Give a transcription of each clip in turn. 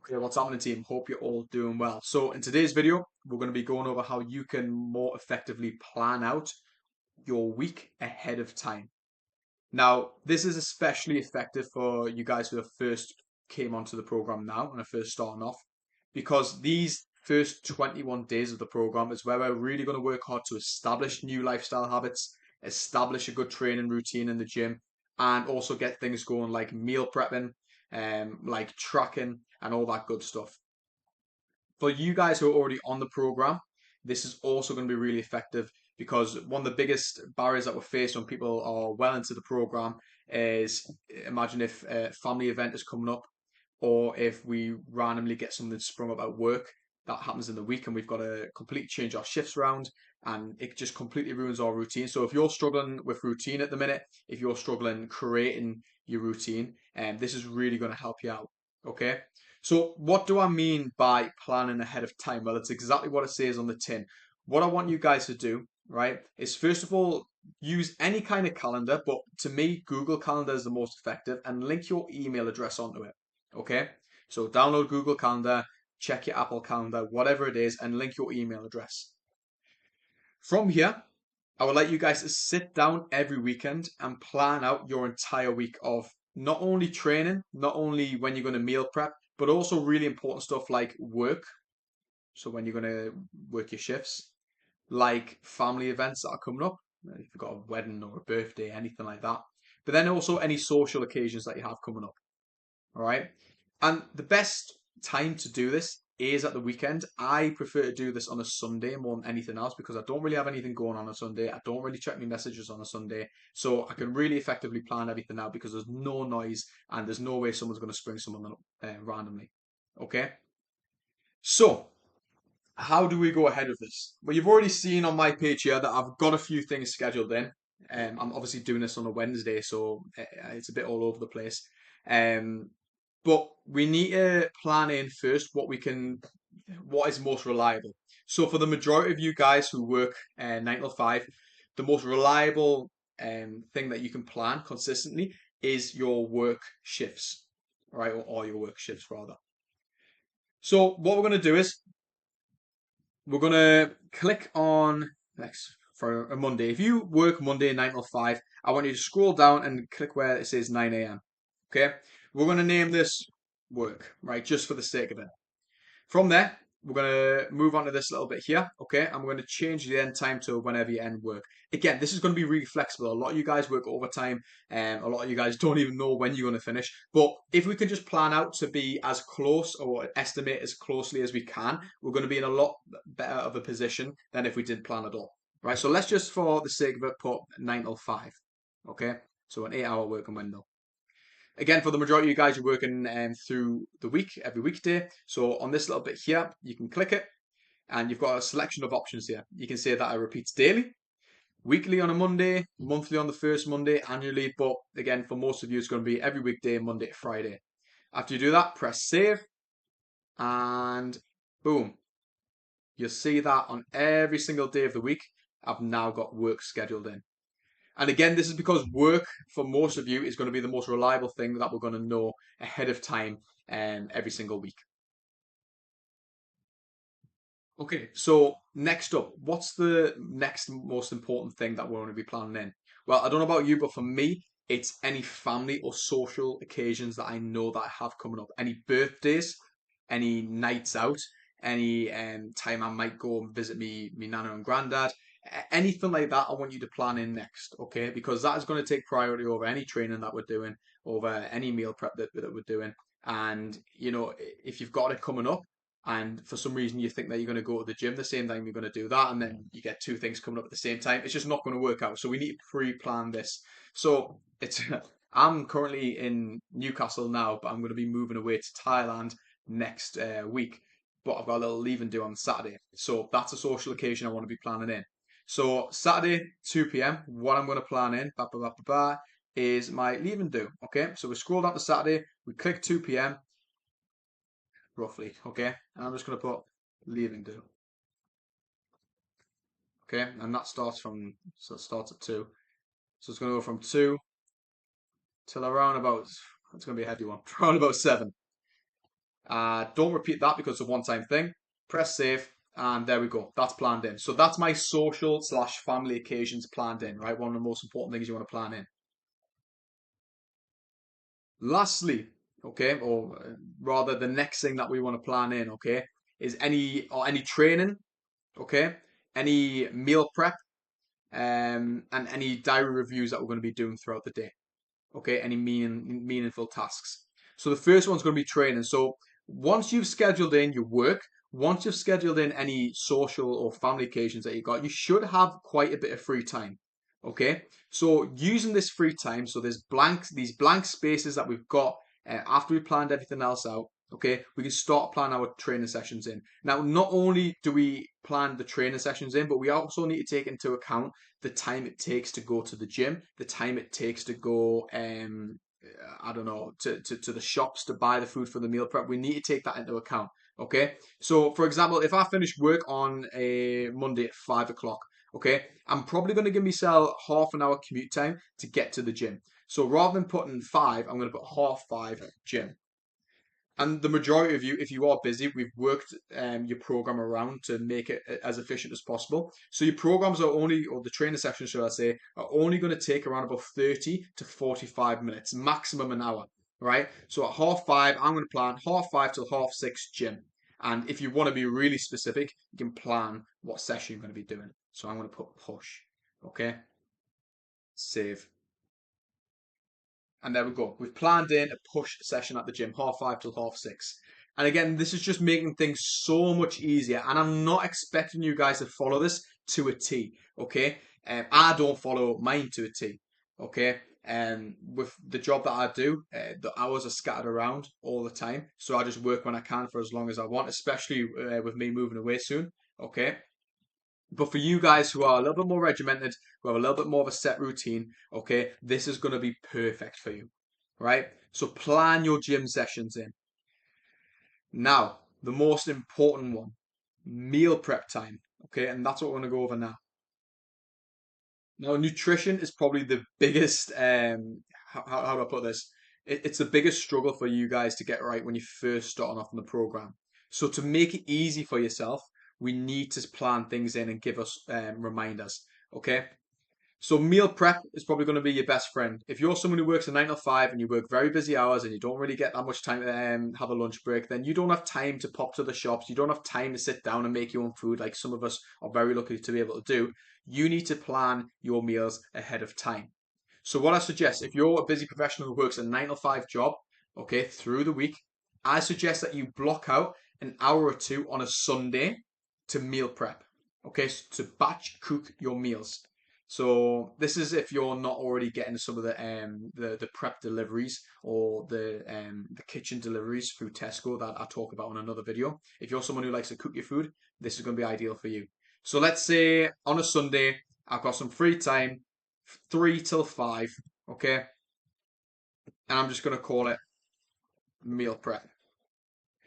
Okay, what's happening, team? Hope you're all doing well. So in today's video, we're going to be going over how you can more effectively plan out your week ahead of time. Now, this is especially effective for you guys who have first came onto the program now and are first starting off, because these first 21 days of the program is where we're really going to work hard to establish new lifestyle habits, establish a good training routine in the gym, and also get things going like meal prepping, like tracking and all that good stuff. For you guys who are already on the program, this is also going to be really effective because one of the biggest barriers that we face when people are well into the program is, imagine if a family event is coming up, or if we randomly get something sprung up at work that happens in the week and we've got to completely change our shifts around, and it just completely ruins our routine. So if you're struggling with routine at the minute, if you're struggling creating your routine, this is really going to help you out. Okay. So what do I mean by planning ahead of time? Well, it's exactly what it says on the tin. What I want you guys to do, right, is first of all, use any kind of calendar, but to me, Google Calendar is the most effective, and link your email address onto it. Okay? So download Google Calendar, check your Apple Calendar, whatever it is, and link your email address. From here, I would like you guys to sit down every weekend and plan out your entire week of not only training, not only when you're going to meal prep, but also really important stuff like work. So when you're going to work your shifts, like family events that are coming up, if you've got a wedding or a birthday, anything like that. But then also any social occasions that you have coming up. All right. And the best time to do this is at the weekend. I prefer to do this on a Sunday more than anything else because I don't really have anything going on a Sunday. I don't really check my messages on a Sunday. So I can really effectively plan everything out because there's no noise and there's no way someone's going to spring someone up randomly. Okay. So how do we go ahead with this? Well, you've already seen on my page here that I've got a few things scheduled in. I'm obviously doing this on a Wednesday, so it's a bit all over the place. Um, but we need to plan in first what is most reliable. So for the majority of you guys who work 9 till 5, the most reliable thing that you can plan consistently is your work shifts, right? Or your work shifts rather. So what we're going to do is we're going to click on next for a Monday. If you work Monday 9 till 5, I want you to scroll down and click where it says 9 a.m. Okay, we're going to name this work, right, just for the sake of it. From there, we're going to move on to this little bit here, okay? And we're going to change the end time to whenever you end work. Again, this is going to be really flexible. A lot of you guys work overtime, and a lot of you guys don't even know when you're going to finish. But if we can just plan out to be as close or estimate as closely as we can, we're going to be in a lot better of a position than if we didn't plan at all, right? So let's just, for the sake of it, put 9 till 5, okay? So an 8-hour working window. Again, for the majority of you guys, you're working through the week, every weekday. So on this little bit here, you can click it and you've got a selection of options here. You can say that it repeats daily, weekly on a Monday, monthly on the first Monday, annually. But again, for most of you, it's going to be every weekday, Monday to Friday. After you do that, press save and boom. You'll see that on every single day of the week, I've now got work scheduled in. And again, this is because work for most of you is going to be the most reliable thing that we're going to know ahead of time every single week. Okay, so next up, what's the next most important thing that we're going to be planning in? Well, I don't know about you, but for me, it's any family or social occasions that I know that I have coming up. Any birthdays, any nights out, any time I might go and visit me nana and granddad, anything like that, I want you to plan in next, okay? Because that is going to take priority over any training that we're doing, over any meal prep that we're doing. And, you know, if you've got it coming up, and for some reason you think that you're going to go to the gym the same time you're going to do that, and then you get two things coming up at the same time, it's just not going to work out. So we need to pre-plan this. So it's I'm currently in Newcastle now, but I'm going to be moving away to Thailand next week. But I've got a little leave and do on Saturday, so that's a social occasion I want to be planning in. So Saturday 2 p.m. what I'm going to plan in is my leave and do. Okay, so we scroll down to Saturday, we click 2 p.m. roughly, okay? And I'm just going to put leaving do, okay? And that starts from, so it starts at 2. So it's going to go from 2 till around about, it's going to be a heavy one, around about 7. Don't repeat that because it's a one-time thing. Press save, and there we go. That's planned in. So that's my social slash family occasions planned in, right? One of the most important things you want to plan in. Lastly, okay, or rather the next thing that we want to plan in, okay, is any training, okay, any meal prep, and any diary reviews that we're going to be doing throughout the day. Okay, any meaningful tasks. So the first one's going to be training. So once you've scheduled in your work, once you've scheduled in any social or family occasions that you got, you should have quite a bit of free time. Okay, so using this free time, so these blank spaces that we've got after we planned everything else out. Okay, we can start planning our training sessions in. Now, not only do we plan the training sessions in, but we also need to take into account the time it takes to go to the gym, the time it takes to go, I don't know, to the shops to buy the food for the meal prep. We need to take that into account. Okay. So, for example, if I finish work on a Monday at 5 o'clock, okay, I'm probably going to give myself half an hour commute time to get to the gym. So rather than putting 5, I'm going to put half 5 gym. And the majority of you, if you are busy, we've worked your program around to make it as efficient as possible. So your programs are only, or the training sessions, should I say, are only going to take around about 30 to 45 minutes, maximum an hour, right? So at half 5, I'm going to plan half 5 till half 6 gym. And if you want to be really specific, you can plan what session you're going to be doing. So I'm going to put push, okay? Save. And there we go. We've planned in a push session at the gym, half 5 till half 6. And again, this is just making things so much easier. And I'm not expecting you guys to follow this to a T, okay? I don't follow mine to a T, okay? And with the job that I do, the hours are scattered around all the time. So I just work when I can for as long as I want, especially with me moving away soon, okay? But for you guys who are a little bit more regimented, who have a little bit more of a set routine, okay, this is going to be perfect for you, right? So plan your gym sessions in. Now, the most important one, meal prep time, okay, and that's what we're going to go over now. Now, nutrition is probably the biggest, how do I put this? It's the biggest struggle for you guys to get right when you're first starting off in the program. So to make it easy for yourself, we need to plan things in and give us reminders. Okay. So meal prep is probably going to be your best friend. If you're someone who works a 9 to 5 and you work very busy hours and you don't really get that much time to have a lunch break, then you don't have time to pop to the shops. You don't have time to sit down and make your own food like some of us are very lucky to be able to do. You need to plan your meals ahead of time. So what I suggest, if you're a busy professional who works a 9 to 5 job, okay, through the week, I suggest that you block out an hour or two on a Sunday to meal prep, okay, so to batch cook your meals. So this is if you're not already getting some of the prep deliveries or the kitchen deliveries through Tesco that I talk about in another video. If you're someone who likes to cook your food, this is going to be ideal for you. So let's say on a Sunday, I've got some free time, 3 till 5, okay, and I'm just going to call it meal prep.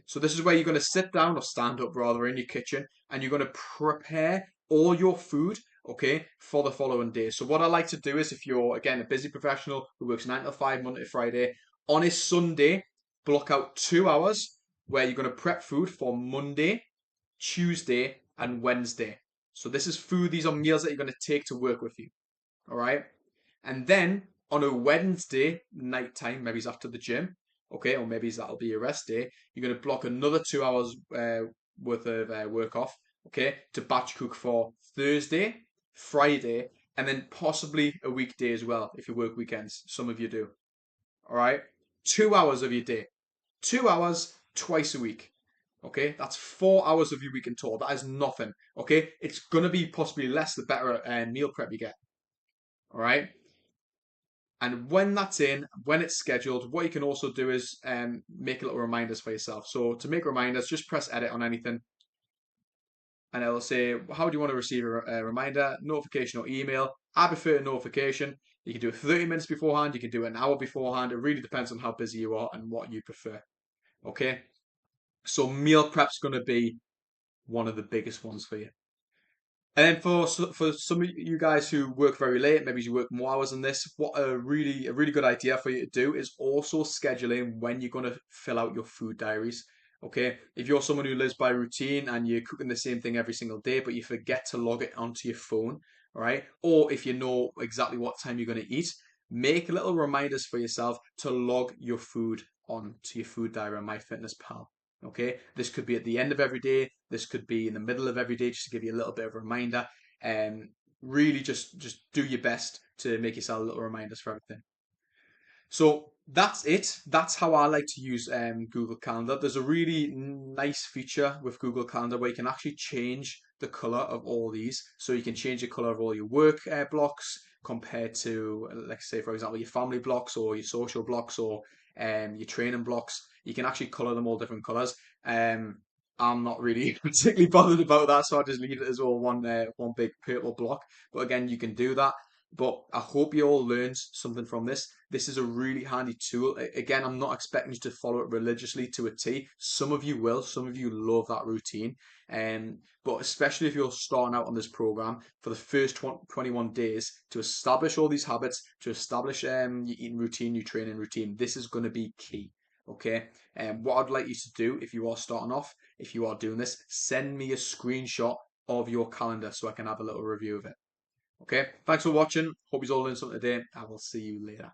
So this is where you're going to sit down or stand up rather in your kitchen and you're going to prepare all your food, okay, for the following day. So what I like to do is if you're, again, a busy professional who works 9 to 5, Monday to Friday, on a Sunday, block out 2 hours where you're going to prep food for Monday, Tuesday, and Wednesday. So this is food, these are meals that you're going to take to work with you. All right. And then on a Wednesday nighttime, maybe it's after the gym, okay, or maybe that'll be your rest day, you're going to block another 2 hours worth of work off, okay, to batch cook for Thursday, Friday, and then possibly a weekday as well if you work weekends. Some of you do. All right. 2 hours of your day. 2 hours twice a week. Okay, that's 4 hours of your week in total. That is nothing. Okay, it's gonna be possibly less the better meal prep you get. All right. And when that's in, when it's scheduled, what you can also do is make little reminders for yourself. So to make reminders, just press edit on anything and it'll say, how do you want to receive a reminder, notification or email? I prefer a notification. You can do it 30 minutes beforehand. You can do it an hour beforehand. It really depends on how busy you are and what you prefer. Okay. So meal prep's going to be one of the biggest ones for you. And then for some of you guys who work very late, maybe you work more hours than this, what a really good idea for you to do is also scheduling when you're going to fill out your food diaries. Okay, if you're someone who lives by routine and you're cooking the same thing every single day, but you forget to log it onto your phone, all right? Or if you know exactly what time you're going to eat, make little reminders for yourself to log your food on to your food diary on MyFitnessPal. Okay, this could be at the end of every day. This could be in the middle of every day, just to give you a little bit of a reminder. And really, just do your best to make yourself little reminders for everything. So that's it. That's how I like to use Google Calendar. There's a really nice feature with Google Calendar where you can actually change the color of all these. So you can change the color of all your work blocks compared to, let's say, for example, your family blocks or your social blocks or your training blocks. You can actually color them all different colors. Um, I'm not really particularly bothered about that, so I just leave it as all one big purple block. But again, you can do that. But I hope you all learned something from this. This is a really handy tool. Again, I'm not expecting you to follow it religiously to a T. Some of you will, some of you love that routine. But especially if you're starting out on this program for the first 21 days to establish all these habits, to establish your eating routine, your training routine, this is going to be key. Okay. And what I'd like you to do if you are starting off, if you are doing this, send me a screenshot of your calendar so I can have a little review of it. Okay, thanks for watching. Hope you all learned something today. I will see you later.